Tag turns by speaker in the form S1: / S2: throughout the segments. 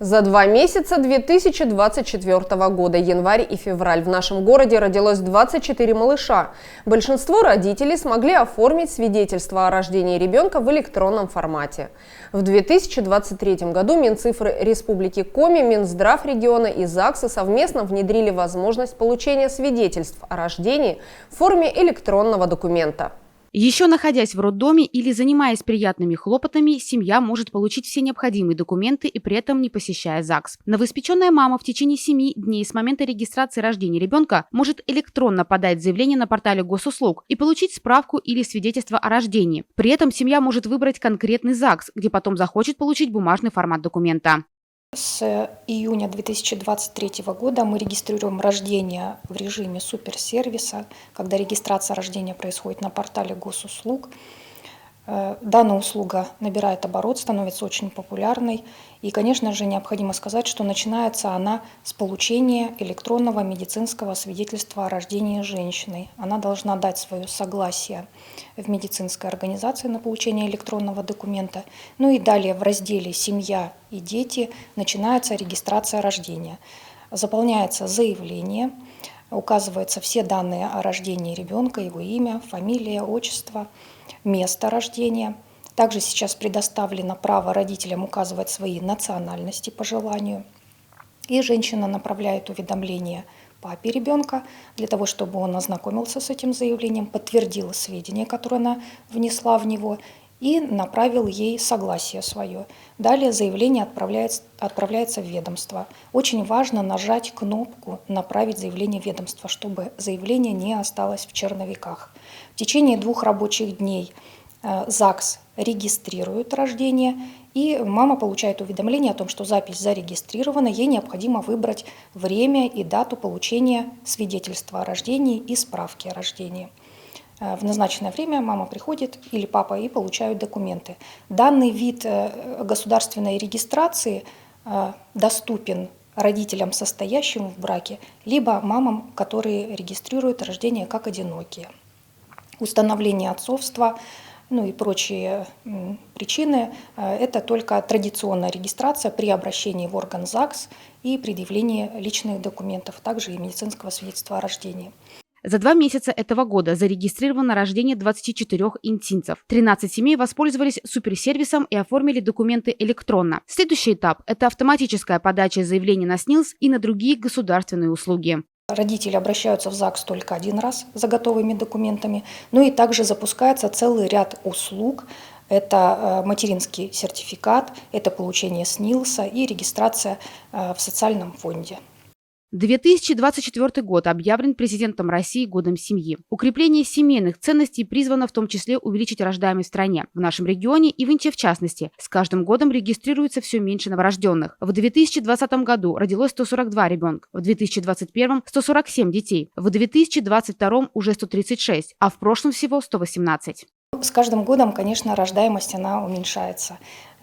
S1: За 2 месяца 2024 года, январь и февраль, в нашем городе родилось 24 малыша. Большинство родителей смогли оформить свидетельство о рождении ребенка в электронном формате. В 2023 году Минцифры Республики Коми, Минздрав региона и ЗАГСа совместно внедрили возможность получения свидетельств о рождении в форме электронного документа.
S2: Еще находясь в роддоме или занимаясь приятными хлопотами, семья может получить все необходимые документы и при этом не посещая ЗАГС. Новоиспеченная мама в течение 7 дней с момента регистрации рождения ребенка может электронно подать заявление на портале госуслуг и получить справку или свидетельство о рождении. При этом семья может выбрать конкретный ЗАГС, где потом захочет получить бумажный формат документа.
S3: С июня 2023 года мы регистрируем рождение в режиме суперсервиса, когда регистрация рождения происходит на портале госуслуг. Данная услуга набирает оборот, становится очень популярной. И, конечно же, необходимо сказать, что начинается она с получения электронного медицинского свидетельства о рождении женщины. Она должна дать свое согласие в медицинской организации на получение электронного документа. Ну и далее в разделе «Семья и дети» начинается регистрация рождения. Заполняется заявление, указываются все данные о рождении ребенка, его имя, фамилия, отчество, место рождения. Также сейчас предоставлено право родителям указывать свои национальности по желанию. И женщина направляет уведомление папе ребенка для того, чтобы он ознакомился с этим заявлением, подтвердил сведения, которые она внесла в него, и направил ей согласие свое. Далее заявление отправляется в ведомство. Очень важно нажать кнопку «Направить заявление в ведомство», чтобы заявление не осталось в черновиках. В течение 2 рабочих дней ЗАГС регистрирует рождение, и мама получает уведомление о том, что запись зарегистрирована, ей необходимо выбрать время и дату получения свидетельства о рождении и справки о рождении. В назначенное время мама приходит или папа и получают документы. Данный вид государственной регистрации доступен родителям, состоящим в браке, либо мамам, которые регистрируют рождение как одинокие. Установление отцовства, ну и прочие причины – это только традиционная регистрация при обращении в орган ЗАГС и предъявлении личных документов, также и медицинского свидетельства о рождении.
S2: За 2 месяца этого года зарегистрировано рождение 24 интинцев. 13 семей воспользовались суперсервисом и оформили документы электронно. Следующий этап – это автоматическая подача заявлений на СНИЛС и на другие государственные услуги.
S3: Родители обращаются в ЗАГС только 1 раз за готовыми документами, ну и также запускается целый ряд услуг. Это материнский сертификат, это получение СНИЛСа и регистрация в социальном фонде.
S2: 2024 год объявлен президентом России годом семьи. Укрепление семейных ценностей призвано в том числе увеличить рождаемость в стране. В нашем регионе и в Инче в частности. С каждым годом регистрируется все меньше новорожденных. В 2020 году родилось 142 ребенка, в 2021 – 147 детей, в 2022 уже 136, а в прошлом всего 118.
S3: С каждым годом, конечно, рождаемость она уменьшается.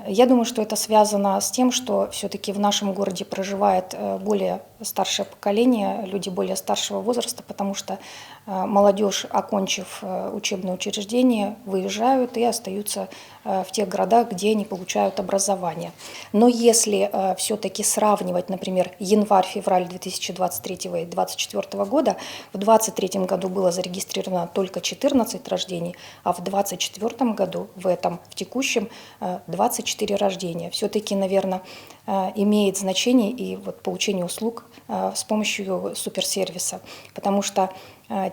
S3: Я думаю, что это связано с тем, что все-таки в нашем городе проживает более старшее поколение, люди более старшего возраста, потому что молодежь, окончив учебное учреждение, выезжают и остаются в тех городах, где они получают образование. Но если все-таки сравнивать, например, январь-февраль 2023 и 2024 года, в 2023 году было зарегистрировано только 14 рождений, а в 2024 году, в текущем, 24 рождения. Все-таки, наверное, имеет значение и вот получение услуг с помощью суперсервиса, потому что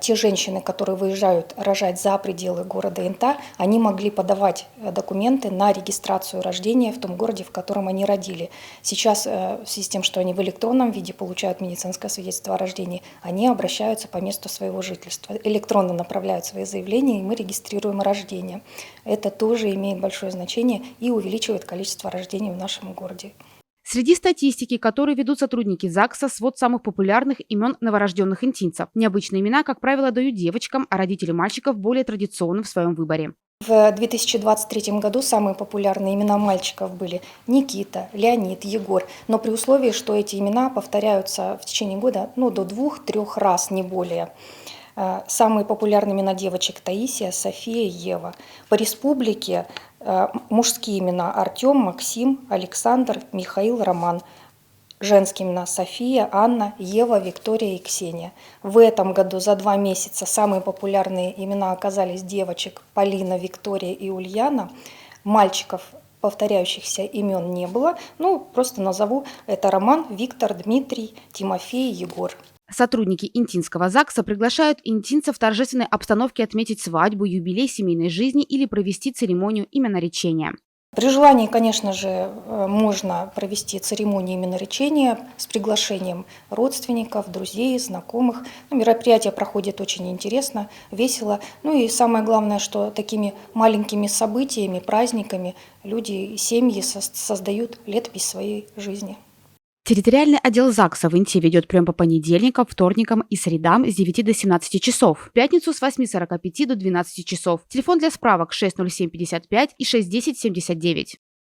S3: те женщины, которые выезжают рожать за пределы города Инта, они могли подавать документы на регистрацию рождения в том городе, в котором они родили. Сейчас, в связи с тем, что они в электронном виде получают медицинское свидетельство о рождении, они обращаются по месту своего жительства, электронно направляют свои заявления, и мы регистрируем рождение. Это тоже имеет большое значение и увеличивает количество рождений в нашем городе.
S2: Среди статистики, которые ведут сотрудники ЗАГСа, свод самых популярных имен новорожденных интинцев. Необычные имена, как правило, дают девочкам, а родители мальчиков более традиционны в своем выборе.
S3: В 2023 году самые популярные имена мальчиков были Никита, Леонид, Егор, но при условии, что эти имена повторяются в течение года до 2-3 раз, не более. Самые популярные имена девочек — Таисия, София, Ева. По республике мужские имена — Артем, Максим, Александр, Михаил, Роман. Женские имена — София, Анна, Ева, Виктория и Ксения. В этом году за 2 месяца самые популярные имена оказались девочек — Полина, Виктория и Ульяна. Мальчиков повторяющихся имен не было. Просто назову: это Роман, Виктор, Дмитрий, Тимофей, Егор.
S2: Сотрудники Интинского ЗАГСа приглашают интинцев в торжественной обстановке отметить свадьбу, юбилей семейной жизни или провести церемонию именоречения.
S3: При желании, конечно же, можно провести церемонию именоречения с приглашением родственников, друзей, знакомых. Мероприятие проходит очень интересно, весело. И самое главное, что такими маленькими событиями, праздниками люди и семьи создают летопись своей жизни.
S2: Территориальный отдел ЗАГСа в Инте ведет прием по понедельникам, вторникам и средам с 9 до 17 часов. В пятницу с 8:45 до 12 часов. Телефон для справок 60755 и 61079.